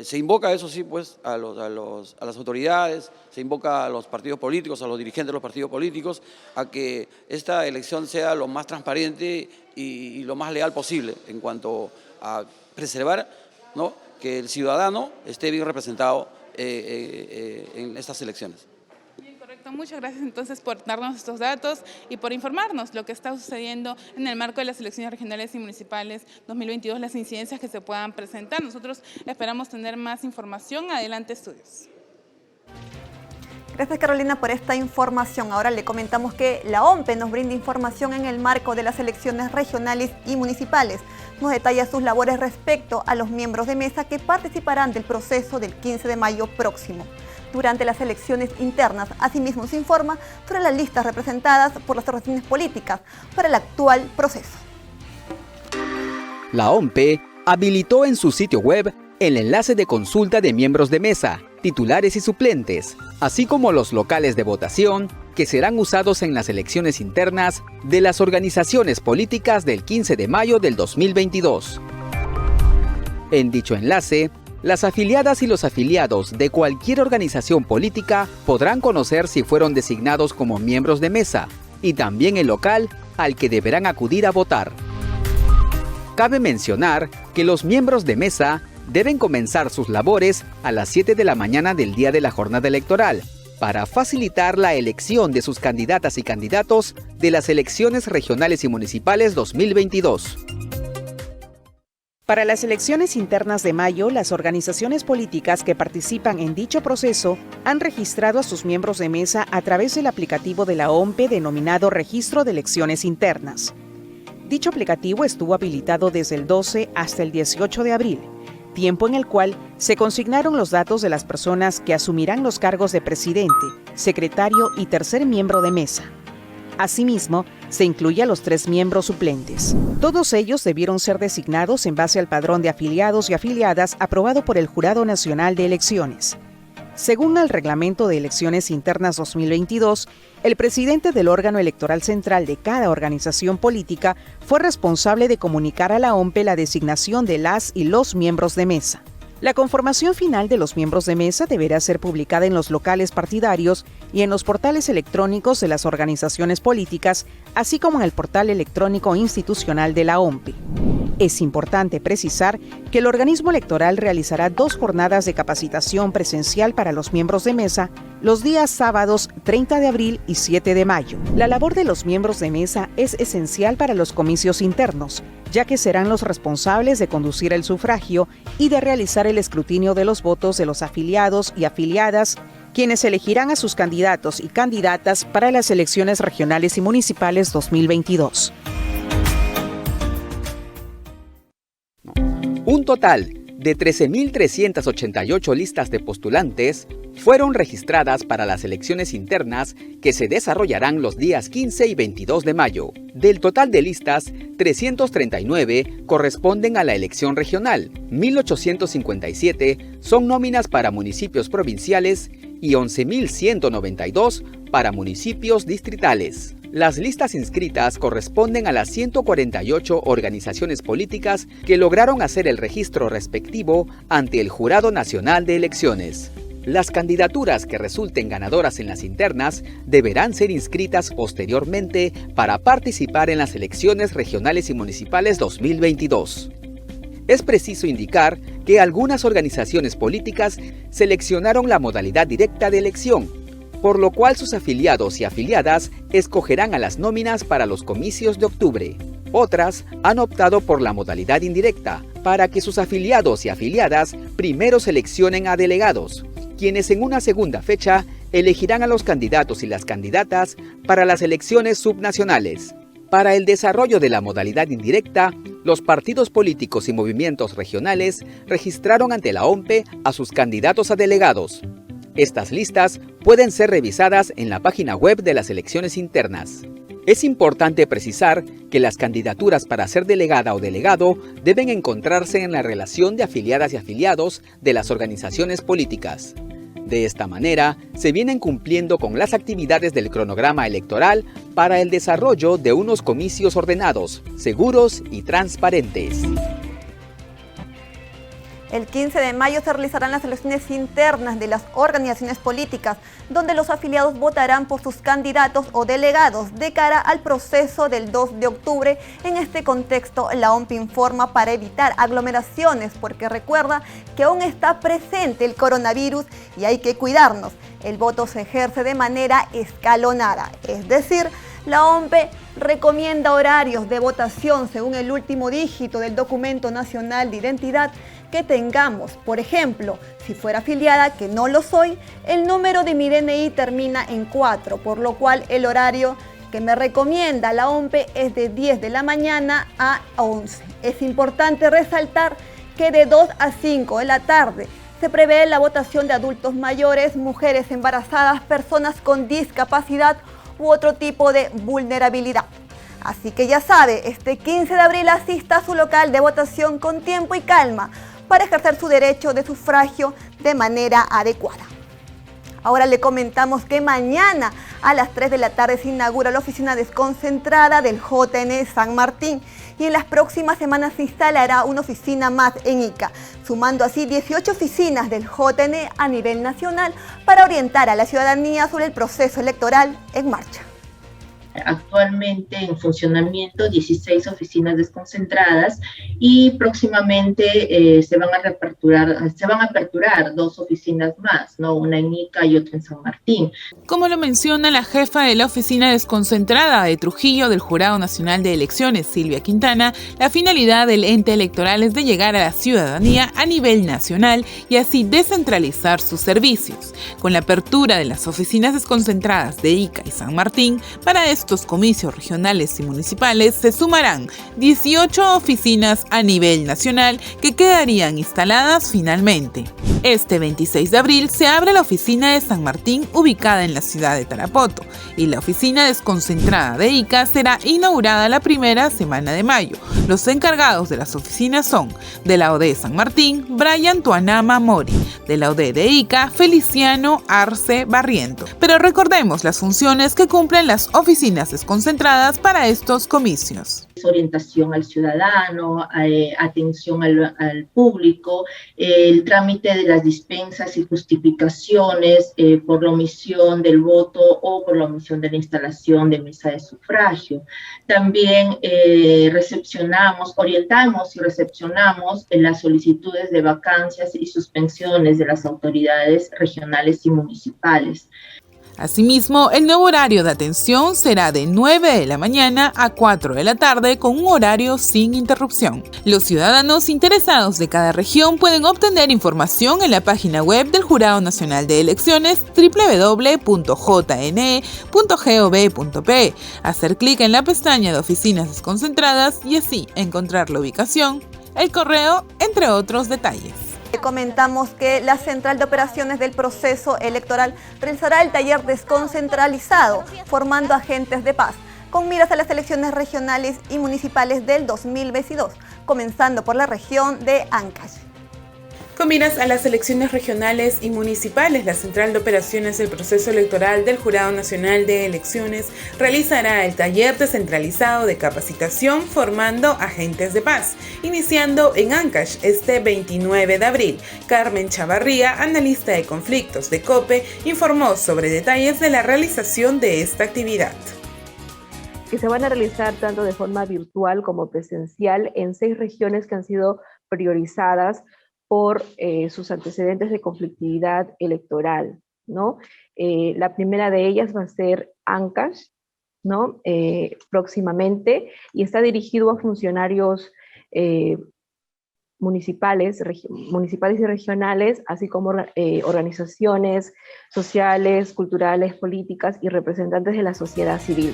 Se invoca, eso sí, pues, a las autoridades, se invoca a los partidos políticos, a los dirigentes de los partidos políticos, a que esta elección sea lo más transparente y lo más leal posible en cuanto a preservar, ¿no?, que el ciudadano esté bien representado en estas elecciones. Muchas gracias entonces por darnos estos datos y por informarnos lo que está sucediendo en el marco de las elecciones regionales y municipales 2022, las incidencias que se puedan presentar. Nosotros esperamos tener más información. Adelante, estudios. Gracias, Carolina, por esta información. Ahora le comentamos que la OMPE nos brinda información en el marco de las elecciones regionales y municipales. Nos detalla sus labores respecto a los miembros de mesa que participarán del proceso del 15 de mayo próximo. Durante las elecciones internas, asimismo se informa sobre las listas representadas por las organizaciones políticas para el actual proceso. La OMPE habilitó en su sitio web el enlace de consulta de miembros de mesa, titulares y suplentes, así como los locales de votación que serán usados en las elecciones internas de las organizaciones políticas del 15 de mayo del 2022. En dicho enlace, las afiliadas y los afiliados de cualquier organización política podrán conocer si fueron designados como miembros de mesa y también el local al que deberán acudir a votar. Cabe mencionar que los miembros de mesa deben comenzar sus labores a las 7 de la mañana del día de la jornada electoral para facilitar la elección de sus candidatas y candidatos de las elecciones regionales y municipales 2022. Para las elecciones internas de mayo, las organizaciones políticas que participan en dicho proceso han registrado a sus miembros de mesa a través del aplicativo de la OMPE denominado Registro de Elecciones Internas. Dicho aplicativo estuvo habilitado desde el 12 hasta el 18 de abril, tiempo en el cual se consignaron los datos de las personas que asumirán los cargos de presidente, secretario y tercer miembro de mesa. Asimismo, se incluye a los 3 miembros suplentes. Todos ellos debieron ser designados en base al padrón de afiliados y afiliadas aprobado por el Jurado Nacional de Elecciones. Según el Reglamento de Elecciones Internas 2022, el presidente del órgano electoral central de cada organización política fue responsable de comunicar a la OMPE la designación de las y los miembros de mesa. La conformación final de los miembros de mesa deberá ser publicada en los locales partidarios y en los portales electrónicos de las organizaciones políticas, así como en el portal electrónico institucional de la OMPE. Es importante precisar que el organismo electoral realizará 2 jornadas de capacitación presencial para los miembros de mesa los días sábados 30 de abril y 7 de mayo. La labor de los miembros de mesa es esencial para los comicios internos, ya que serán los responsables de conducir el sufragio y de realizar el escrutinio de los votos de los afiliados y afiliadas, quienes elegirán a sus candidatos y candidatas para las elecciones regionales y municipales 2022. Un total de 13.388 listas de postulantes fueron registradas para las elecciones internas que se desarrollarán los días 15 y 22 de mayo. Del total de listas, 339 corresponden a la elección regional, 1.857 son nóminas para municipios provinciales y 11.192 para municipios distritales. Las listas inscritas corresponden a las 148 organizaciones políticas que lograron hacer el registro respectivo ante el Jurado Nacional de Elecciones. Las candidaturas que resulten ganadoras en las internas deberán ser inscritas posteriormente para participar en las elecciones regionales y municipales 2022. Es preciso indicar que algunas organizaciones políticas seleccionaron la modalidad directa de elección, por lo cual sus afiliados y afiliadas escogerán a las nóminas para los comicios de octubre. Otras han optado por la modalidad indirecta, para que sus afiliados y afiliadas primero seleccionen a delegados, quienes en una segunda fecha elegirán a los candidatos y las candidatas para las elecciones subnacionales. Para el desarrollo de la modalidad indirecta, los partidos políticos y movimientos regionales registraron ante la OMPE a sus candidatos a delegados. Estas listas pueden ser revisadas en la página web de las elecciones internas. Es importante precisar que las candidaturas para ser delegada o delegado deben encontrarse en la relación de afiliadas y afiliados de las organizaciones políticas. De esta manera, se vienen cumpliendo con las actividades del cronograma electoral para el desarrollo de unos comicios ordenados, seguros y transparentes. El 15 de mayo se realizarán las elecciones internas de las organizaciones políticas, donde los afiliados votarán por sus candidatos o delegados de cara al proceso del 2 de octubre. En este contexto, la OMPE informa para evitar aglomeraciones, porque recuerda que aún está presente el coronavirus y hay que cuidarnos. El voto se ejerce de manera escalonada, es decir, la OMPE recomienda horarios de votación según el último dígito del Documento Nacional de Identidad que tengamos. Por ejemplo, si fuera afiliada, que no lo soy, el número de mi DNI termina en 4, por lo cual el horario que me recomienda la OMPE es de 10 de la mañana a 11. Es importante resaltar que de 2 a 5 de la tarde se prevé la votación de adultos mayores, mujeres embarazadas, personas con discapacidad u otro tipo de vulnerabilidad. Así que ya sabe, este 15 de abril asista a su local de votación con tiempo y calma para ejercer su derecho de sufragio de manera adecuada. Ahora le comentamos que mañana a las 3 de la tarde se inaugura la oficina desconcentrada del JN San Martín y en las próximas semanas se instalará una oficina más en Ica, sumando así 18 oficinas del JN a nivel nacional para orientar a la ciudadanía sobre el proceso electoral en marcha. Actualmente en funcionamiento 16 oficinas desconcentradas y próximamente se van a aperturar 2 oficinas más, ¿no? Una en Ica y otra en San Martín. Como lo menciona la jefa de la oficina desconcentrada de Trujillo del Jurado Nacional de Elecciones, Silvia Quintana, la finalidad del ente electoral es de llegar a la ciudadanía a nivel nacional y así descentralizar sus servicios. Con la apertura de las oficinas desconcentradas de Ica y San Martín, para esto estos comicios regionales y municipales se sumarán 18 oficinas a nivel nacional que quedarían instaladas finalmente. Este 26 de abril se abre la oficina de San Martín ubicada en la ciudad de Tarapoto y la oficina desconcentrada de Ica será inaugurada la primera semana de mayo. Los encargados de las oficinas son de la OD San Martín, Brian Tuanama Mori, de la OD de Ica, Feliciano Arce Barriento. Pero recordemos las funciones que cumplen las oficinas desconcentradas para estos comicios. Orientación al ciudadano, atención al público, el trámite de las dispensas y justificaciones por la omisión del voto o por la omisión de la instalación de mesa de sufragio. También orientamos y recepcionamos las solicitudes de vacancias y suspensiones de las autoridades regionales y municipales. Asimismo, el nuevo horario de atención será de 9 de la mañana a 4 de la tarde con un horario sin interrupción. Los ciudadanos interesados de cada región pueden obtener información en la página web del Jurado Nacional de Elecciones www.jne.gov.pe, hacer clic en la pestaña de oficinas desconcentradas y así encontrar la ubicación, el correo, entre otros detalles. Comentamos que la Central de Operaciones del Proceso Electoral realizará el taller desconcentralizado, formando agentes de paz, con miras a las elecciones regionales y municipales del 2022, comenzando por la región de Ancash. Con miras a las elecciones regionales y municipales, la Central de Operaciones del Proceso Electoral del Jurado Nacional de Elecciones realizará el taller descentralizado de capacitación formando agentes de paz, iniciando en Ancash este 29 de abril. Carmen Chavarría, analista de conflictos de COPE, informó sobre detalles de la realización de esta actividad. Que se van a realizar tanto de forma virtual como presencial en 6 regiones que han sido priorizadas por sus antecedentes de conflictividad electoral, ¿no? La primera de ellas va a ser Ancash, ¿no? Próximamente, y está dirigido a funcionarios municipales y regionales, así como organizaciones sociales, culturales, políticas y representantes de la sociedad civil.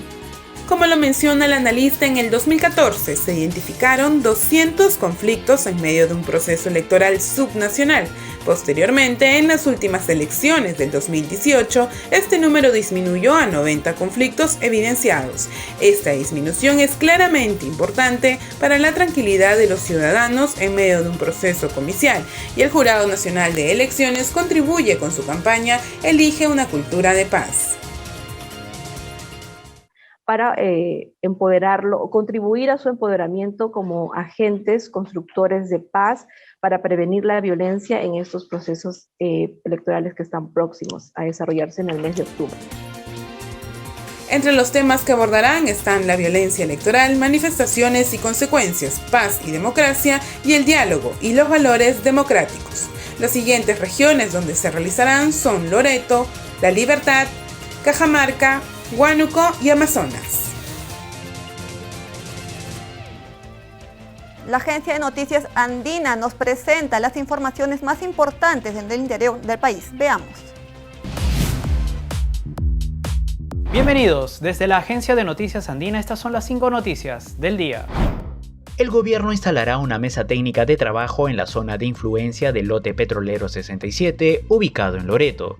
Como lo menciona el analista, en el 2014 se identificaron 200 conflictos en medio de un proceso electoral subnacional. Posteriormente, en las últimas elecciones del 2018, este número disminuyó a 90 conflictos evidenciados. Esta disminución es claramente importante para la tranquilidad de los ciudadanos en medio de un proceso comicial, y el Jurado Nacional de Elecciones contribuye con su campaña Elige una cultura de paz. Para empoderarlo o contribuir a su empoderamiento como agentes constructores de paz para prevenir la violencia en estos procesos electorales que están próximos a desarrollarse en el mes de octubre. Entre los temas que abordarán están la violencia electoral, manifestaciones y consecuencias, paz y democracia, y el diálogo y los valores democráticos. Las siguientes regiones donde se realizarán son Loreto, La Libertad, Cajamarca, Huánuco y Amazonas. La agencia de noticias Andina nos presenta las informaciones más importantes en el interior del país. Veamos. Bienvenidos, desde la agencia de noticias Andina, estas son las 5 noticias del día. El gobierno instalará una mesa técnica de trabajo en la zona de influencia del lote petrolero 67, ubicado en Loreto.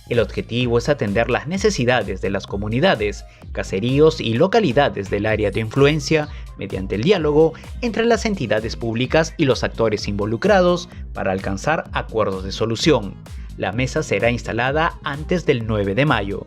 El objetivo es atender las necesidades de las comunidades, caseríos y localidades del área de influencia mediante el diálogo entre las entidades públicas y los actores involucrados para alcanzar acuerdos de solución. La mesa será instalada antes del 9 de mayo.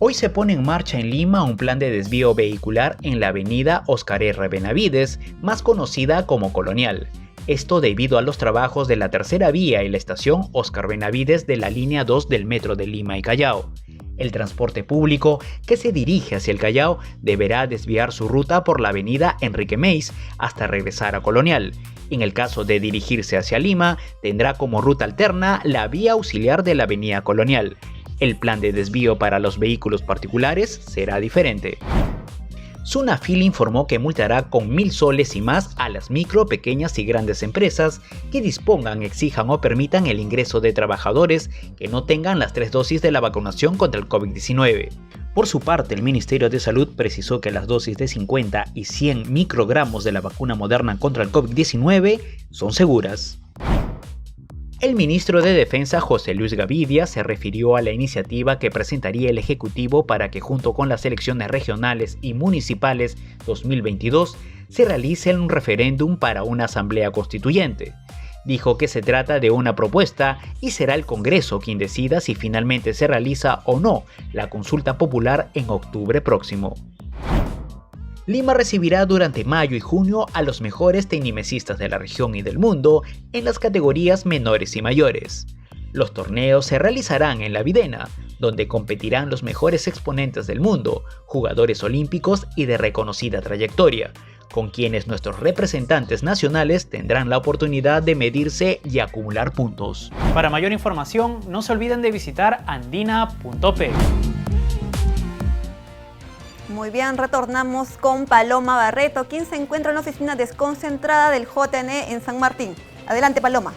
Hoy se pone en marcha en Lima un plan de desvío vehicular en la avenida Óscar R. Benavides, más conocida como Colonial. Esto debido a los trabajos de la tercera vía y la estación Óscar Benavides de la línea 2 del metro de Lima y Callao. El transporte público que se dirige hacia el Callao deberá desviar su ruta por la avenida Enrique Meis hasta regresar a Colonial. En el caso de dirigirse hacia Lima, tendrá como ruta alterna la vía auxiliar de la avenida Colonial. El plan de desvío para los vehículos particulares será diferente. Sunafil informó que multará con 1.000 soles y más a las micro, pequeñas y grandes empresas que dispongan, exijan o permitan el ingreso de trabajadores que no tengan las 3 dosis de la vacunación contra el COVID-19. Por su parte, el Ministerio de Salud precisó que las dosis de 50 y 100 microgramos de la vacuna Moderna contra el COVID-19 son seguras. El ministro de Defensa, José Luis Gavidia, se refirió a la iniciativa que presentaría el Ejecutivo para que junto con las elecciones regionales y municipales 2022 se realice un referéndum para una asamblea constituyente. Dijo que se trata de una propuesta y será el Congreso quien decida si finalmente se realiza o no la consulta popular en octubre próximo. Lima recibirá durante mayo y junio a los mejores tecnimesistas de la región y del mundo en las categorías menores y mayores. Los torneos se realizarán en La Videna, donde competirán los mejores exponentes del mundo, jugadores olímpicos y de reconocida trayectoria, con quienes nuestros representantes nacionales tendrán la oportunidad de medirse y acumular puntos. Para mayor información, no se olviden de visitar andina.p. Muy bien, retornamos con Paloma Barreto, quien se encuentra en la oficina desconcentrada del JNE en San Martín. Adelante, Paloma.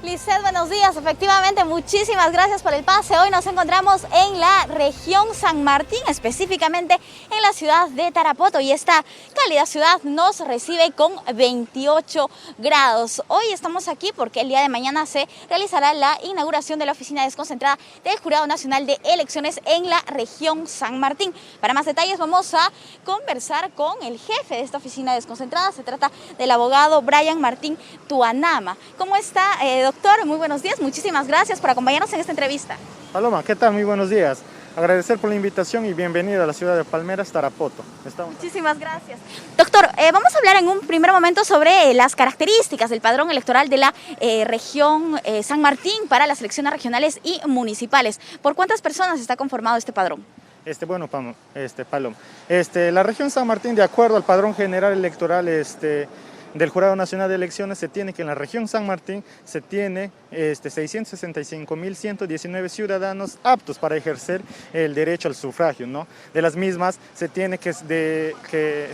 Lisset, buenos días. Efectivamente, muchísimas gracias por el pase. Hoy nos encontramos en la región San Martín, específicamente en la ciudad de Tarapoto, y esta cálida ciudad nos recibe con 28 grados. Hoy estamos aquí porque el día de mañana se realizará la inauguración de la oficina desconcentrada del Jurado Nacional de Elecciones en la región San Martín. Para más detalles vamos a conversar con el jefe de esta oficina desconcentrada. Se trata del abogado Brian Martín Tuanama. ¿Cómo está, doctor? Muy buenos días, muchísimas gracias por acompañarnos en esta entrevista. Paloma, ¿qué tal? Muy buenos días. Agradecer por la invitación y bienvenido a la ciudad de Palmeras, Tarapoto. Muchísimas gracias. Doctor, vamos a hablar en un primer momento sobre las características del padrón electoral de la región San Martín para las elecciones regionales y municipales. ¿Por cuántas personas está conformado este padrón? Paloma, la región San Martín, de acuerdo al padrón general electoral del Jurado Nacional de Elecciones, se tiene que en la región San Martín se tiene 665.119 ciudadanos aptos para ejercer el derecho al sufragio, ¿no? De las mismas se tiene que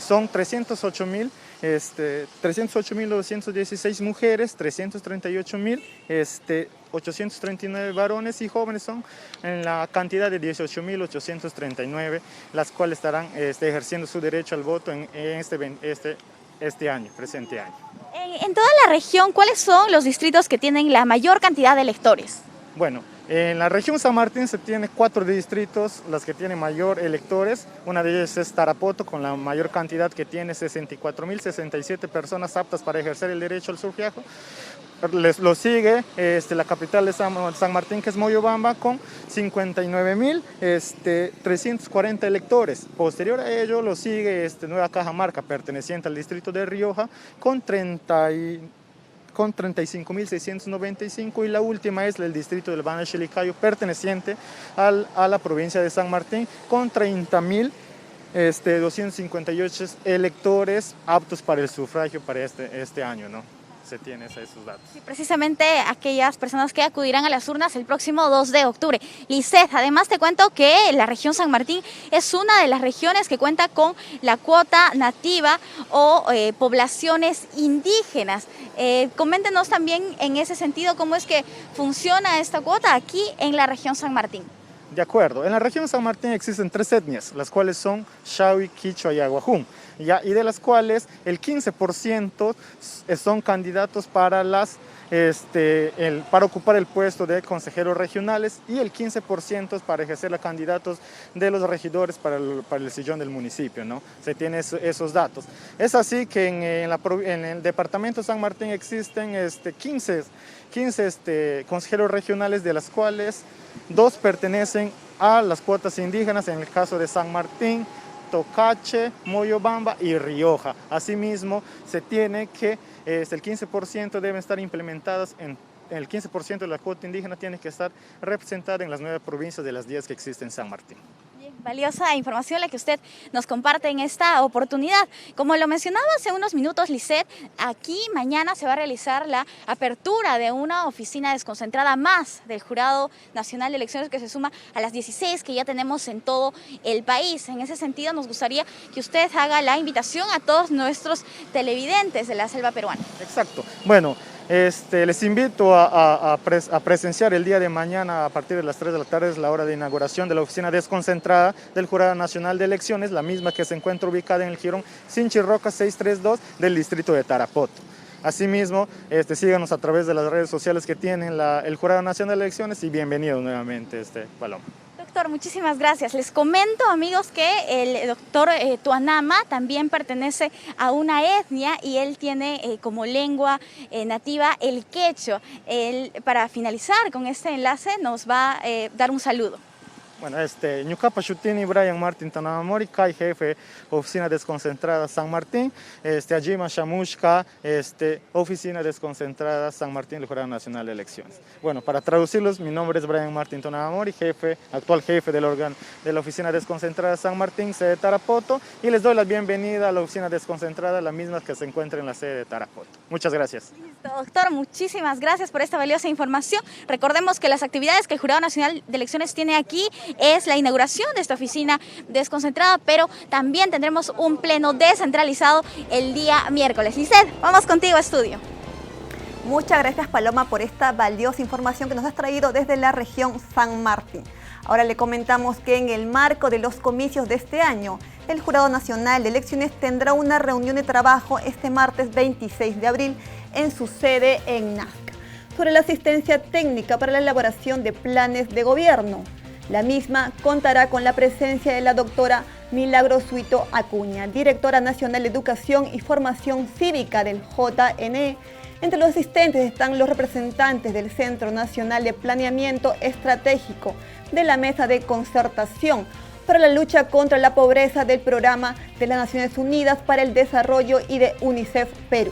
son 308.916 mujeres, 338.839 varones y jóvenes son en la cantidad de 18.839, las cuales estarán ejerciendo su derecho al voto en presente año. En toda la región, ¿cuáles son los distritos que tienen la mayor cantidad de electores? Bueno, en la región San Martín se tiene 4 distritos, las que tienen mayor electores. Una de ellas es Tarapoto, con la mayor cantidad, que tiene 64.067 personas aptas para ejercer el derecho al sufragio. Lo sigue la capital de San Martín, que es Moyobamba, con 59.340 electores. Posterior a ello lo sigue Nueva Cajamarca, perteneciente al distrito de Rioja, con 35.695, y la última es el distrito del Bana Chilicayo, perteneciente a la provincia de San Martín, con 30.258 electores aptos para el sufragio para este año, ¿no? Se tiene esos datos. Sí, precisamente aquellas personas que acudirán a las urnas el próximo 2 de octubre. Lisset, además te cuento que la región San Martín es una de las regiones que cuenta con la cuota nativa o poblaciones indígenas. Coméntenos también en ese sentido cómo es que funciona esta cuota aquí en la región San Martín. De acuerdo, en la región San Martín existen 3 etnias, las cuales son Shawi, Quichua y Aguajún, y de las cuales el 15% son candidatos para para ocupar el puesto de consejeros regionales, y el 15% para ejercer los candidatos de los regidores para el sillón del municipio, ¿no? Se tienen esos datos. Es así que en el departamento San Martín existen 15 consejeros regionales, de las cuales 2 pertenecen a las cuotas indígenas, en el caso de San Martín, Tocache, Moyobamba y Rioja. Asimismo, se tiene que el 15% deben estar implementadas el 15% de la cuota indígena tiene que estar representada en las 9 provincias de las 10 que existen en San Martín. Valiosa información la que usted nos comparte en esta oportunidad. Como lo mencionaba hace unos minutos, Lisset, aquí mañana se va a realizar la apertura de una oficina desconcentrada más del Jurado Nacional de Elecciones, que se suma a las 16 que ya tenemos en todo el país. En ese sentido, nos gustaría que usted haga la invitación a todos nuestros televidentes de la selva peruana. Exacto. Bueno, Les invito a presenciar el día de mañana a partir de las 3 de la tarde, es la hora de inauguración de la oficina desconcentrada del Jurado Nacional de Elecciones, la misma que se encuentra ubicada en el jirón Sinchi Roca 632 del distrito de Tarapoto. Asimismo, síganos a través de las redes sociales que tienen el Jurado Nacional de Elecciones y bienvenidos nuevamente, Paloma. Doctor, muchísimas gracias. Les comento, amigos, que el doctor Tuanama también pertenece a una etnia y él tiene como lengua nativa el quechua. Él, para finalizar con este enlace, nos va a dar un saludo. Bueno, Ñucapa Shutini, Brian Martin Tanamori, Kai jefe, oficina desconcentrada San Martín, Ajima Shamushka, oficina desconcentrada San Martín del Jurado Nacional de Elecciones. Bueno, para traducirlos, mi nombre es Brian Martin Tanamori, actual jefe del órgano de la oficina desconcentrada San Martín, sede de Tarapoto, y les doy la bienvenida a la oficina desconcentrada, la misma que se encuentra en la sede de Tarapoto. Muchas gracias. Listo, doctor, muchísimas gracias por esta valiosa información. Recordemos que las actividades que el Jurado Nacional de Elecciones tiene aquí es la inauguración de esta oficina desconcentrada, pero también tendremos un pleno descentralizado el día miércoles. Lizeth, vamos contigo a estudio. Muchas gracias, Paloma, por esta valiosa información que nos has traído desde la región San Martín. Ahora le comentamos que en el marco de los comicios de este año, el Jurado Nacional de Elecciones tendrá una reunión de trabajo este martes 26 de abril en su sede en Nazca, sobre la asistencia técnica para la elaboración de planes de gobierno. La misma contará con la presencia de la doctora Milagros Suito Acuña, directora nacional de Educación y Formación Cívica del JNE. Entre los asistentes están los representantes del Centro Nacional de Planeamiento Estratégico, de la Mesa de Concertación para la Lucha contra la Pobreza del Programa de las Naciones Unidas para el Desarrollo y de UNICEF Perú.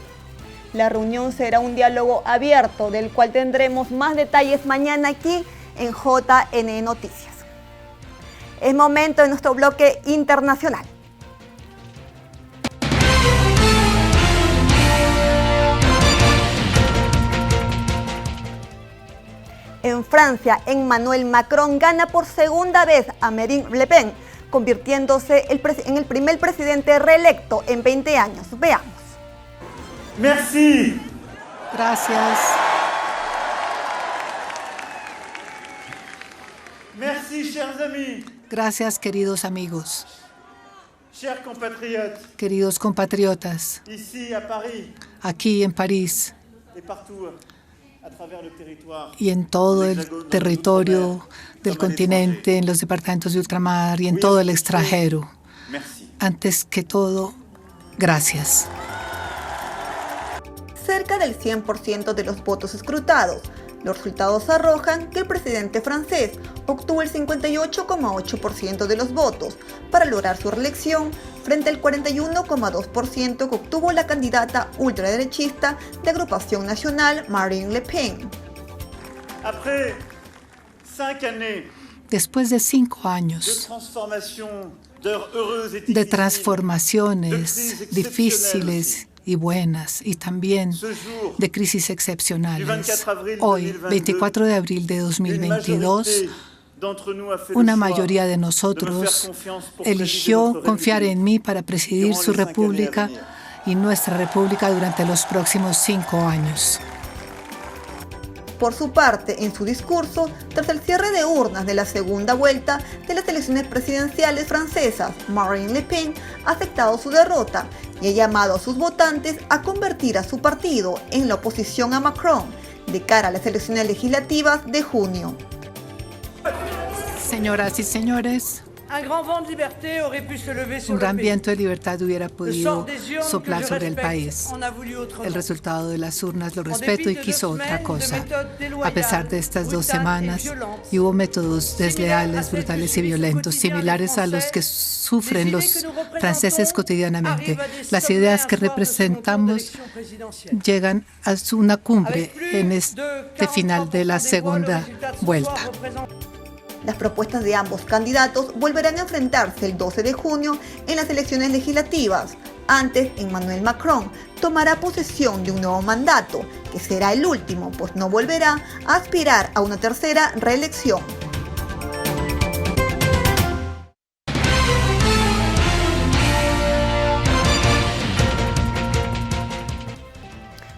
La reunión será un diálogo abierto, del cual tendremos más detalles mañana aquí en JNE Noticias. Es momento de nuestro bloque internacional. En Francia, Emmanuel Macron gana por segunda vez a Marine Le Pen, convirtiéndose en el primer presidente reelecto en 20 años. Veamos. Merci. Gracias. Merci, chers amis. Gracias, queridos amigos. Chers compatriotes. Queridos compatriotas. Ici, à Paris. Aquí en París. Et partout, à travers le territoire. Y en todo el territorio del continente, en los departamentos de ultramar y en todo el extranjero. Antes que todo, gracias. Cerca del 100% de los votos escrutados. Los resultados arrojan que el presidente francés obtuvo el 58,8% de los votos para lograr su reelección frente al 41,2% que obtuvo la candidata ultraderechista de Agrupación Nacional Marine Le Pen. Después de 5 años de transformaciones difíciles y buenas, y también de crisis excepcionales. Hoy, 24 de abril de 2022, una mayoría de nosotros eligió confiar en mí para presidir su república y nuestra república durante los próximos 5 años. Por su parte, en su discurso, tras el cierre de urnas de la segunda vuelta de las elecciones presidenciales francesas, Marine Le Pen ha aceptado su derrota y ha llamado a sus votantes a convertir a su partido en la oposición a Macron de cara a las elecciones legislativas de junio. Señoras y señores, un gran viento de libertad hubiera podido soplar sobre el país. El resultado de las urnas lo respeto y quiso otra cosa. A pesar de estas 2 semanas, y hubo métodos desleales, brutales y violentos, similares a los que sufren los franceses cotidianamente. Las ideas que representamos llegan a una cumbre en este final de la segunda vuelta. Las propuestas de ambos candidatos volverán a enfrentarse el 12 de junio en las elecciones legislativas. Antes, Emmanuel Macron tomará posesión de un nuevo mandato, que será el último, pues no volverá a aspirar a una tercera reelección.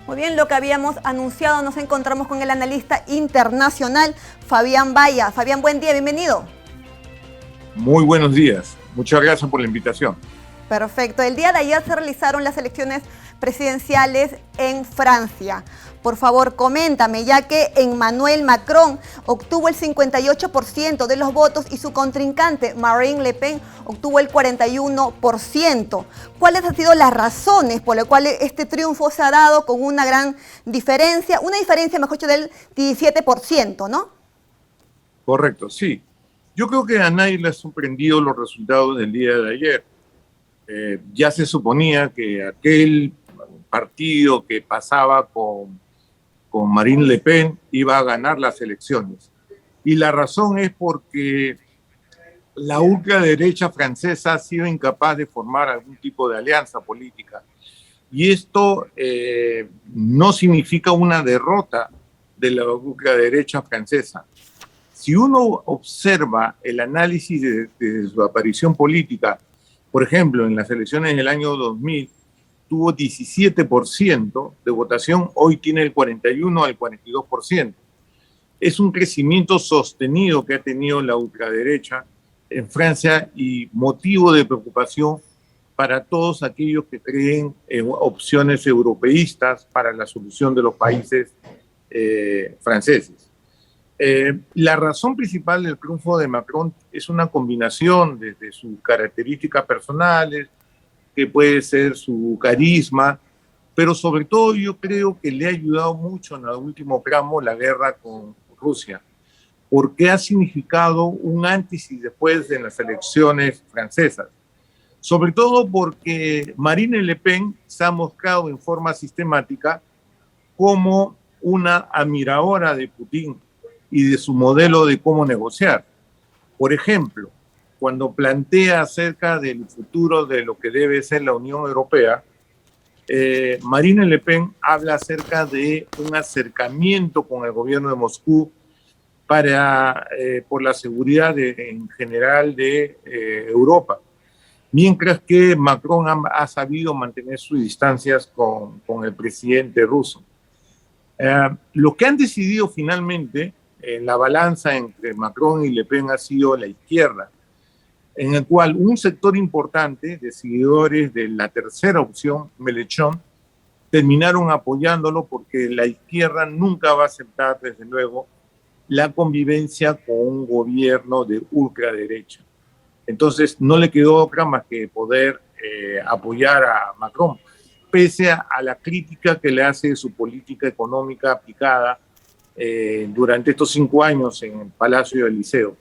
Muy Muy bien, lo que habíamos anunciado, nos encontramos con el analista internacional Fabián Vaya. Fabián, buen día, bienvenido. Muy buenos días, muchas gracias por la invitación. Perfecto, el día de ayer se realizaron las elecciones presidenciales en Francia. Por favor, coméntame, ya que Emmanuel Macron obtuvo el 58% de los votos y su contrincante Marine Le Pen obtuvo el 41%. ¿Cuáles han sido las razones por las cuales este triunfo se ha dado con una gran diferencia, mejor dicho, del 17%, ¿no? Correcto, sí. Yo creo que a nadie le ha sorprendido los resultados del día de ayer. Ya se suponía que aquel partido que pasaba con Marine Le Pen iba a ganar las elecciones. Y la razón es porque la ultraderecha francesa ha sido incapaz de formar algún tipo de alianza política. Y esto no significa una derrota de la ultraderecha francesa. Si uno observa el análisis de su aparición política, por ejemplo, en las elecciones del año 2000, tuvo 17% de votación, hoy tiene el 41 al 42%. Es un crecimiento sostenido que ha tenido la ultraderecha en Francia y motivo de preocupación para todos aquellos que creen en opciones europeístas para la solución de los países franceses. La razón principal del triunfo de Macron es una combinación desde sus características personales, que puede ser su carisma, pero sobre todo yo creo que le ha ayudado mucho en el último tramo la guerra con Rusia, porque ha significado un antes y después en las elecciones francesas. Sobre todo porque Marine Le Pen se ha mostrado en forma sistemática como una admiradora de Putin y de su modelo de cómo negociar. Por ejemplo, cuando plantea acerca del futuro de lo que debe ser la Unión Europea, Marine Le Pen habla acerca de un acercamiento con el gobierno de Moscú por la seguridad en general de Europa, mientras que Macron ha sabido mantener sus distancias con el presidente ruso. Lo que han decidido finalmente en la balanza entre Macron y Le Pen ha sido la izquierda, en el cual un sector importante de seguidores de la tercera opción, Mélenchon, terminaron apoyándolo porque la izquierda nunca va a aceptar, desde luego, la convivencia con un gobierno de ultraderecha. Entonces, no le quedó otra más que poder apoyar a Macron, pese a la crítica que le hace de su política económica aplicada durante estos 5 años en el Palacio del Liceo.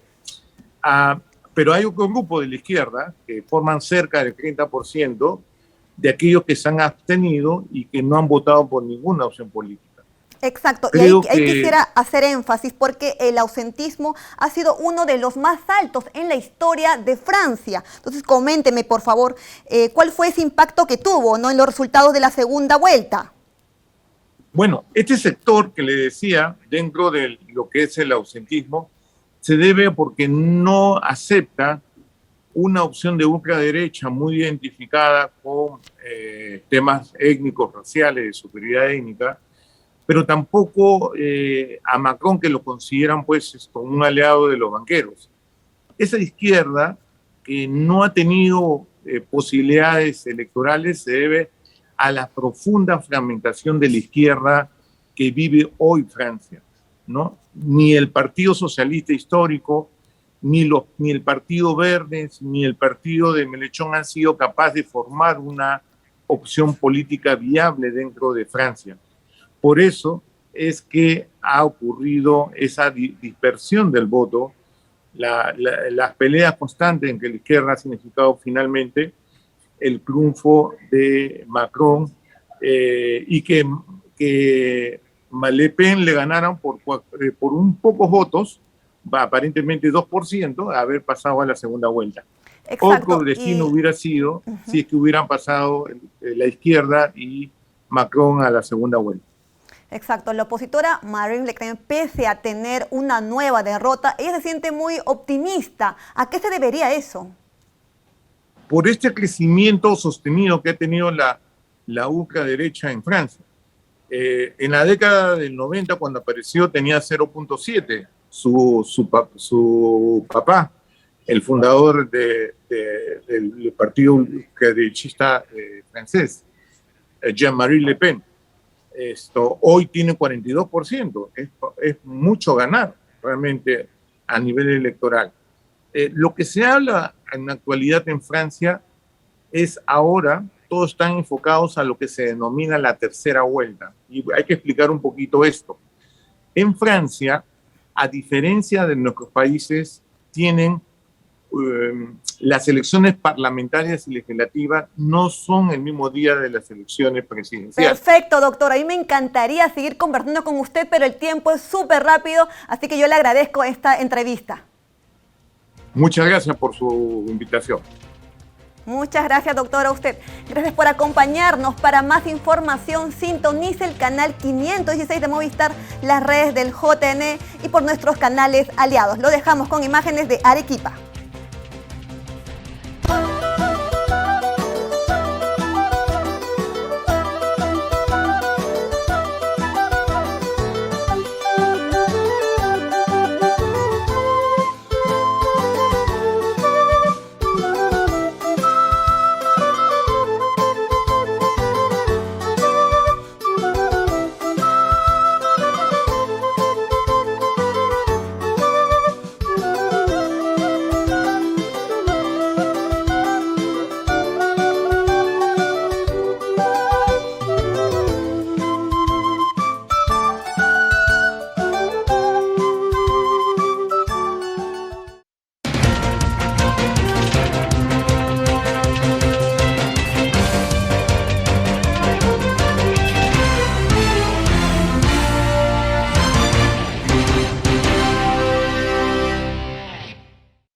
Pero hay otro grupo de la izquierda que forman cerca del 30% de aquellos que se han abstenido y que no han votado por ninguna opción política. Exacto, y ahí quisiera hacer énfasis porque el ausentismo ha sido uno de los más altos en la historia de Francia. Entonces, coménteme, por favor, ¿cuál fue ese impacto que tuvo, ¿no?, en los resultados de la segunda vuelta? Bueno, este sector que le decía, dentro de lo que es el ausentismo, se debe porque no acepta una opción de ultraderecha muy identificada con temas étnicos, raciales, de superioridad étnica, pero tampoco a Macron, que lo consideran pues como un aliado de los banqueros. Esa izquierda que no ha tenido posibilidades electorales se debe a la profunda fragmentación de la izquierda que vive hoy Francia, ¿no? Ni el Partido Socialista Histórico, ni el Partido Verde, ni el partido de Mélenchon han sido capaces de formar una opción política viable dentro de Francia. Por eso es que ha ocurrido esa dispersión del voto, las peleas constantes en que la izquierda ha significado finalmente el triunfo de Macron y que Le Pen le ganaron por un pocos votos, aparentemente 2%, a haber pasado a la segunda vuelta. Exacto. Otro destino hubiera sido si es que hubieran pasado la izquierda y Macron a la segunda vuelta. Exacto, la opositora Marine Le Pen, pese a tener una nueva derrota, ella se siente muy optimista. ¿A qué se debería eso? Por este crecimiento sostenido que ha tenido la ultraderecha en Francia. En la década del 90, cuando apareció, tenía 0.7. Su papá, el fundador del partido derechista francés, Jean-Marie Le Pen, hoy tiene 42%. Es mucho ganar realmente a nivel electoral. Lo que se habla en la actualidad en Francia es ahora, todos están enfocados a lo que se denomina la tercera vuelta. Y hay que explicar un poquito esto. En Francia, a diferencia de nuestros países, tienen las elecciones parlamentarias y legislativas no son el mismo día de las elecciones presidenciales. Perfecto, doctor. A mí me encantaría seguir conversando con usted, pero el tiempo es súper rápido, así que yo le agradezco esta entrevista. Muchas gracias por su invitación. Muchas gracias, doctor, a usted. Gracias por acompañarnos. Para más información, sintonice el canal 516 de Movistar, las redes del JN y por nuestros canales aliados. Lo dejamos con imágenes de Arequipa.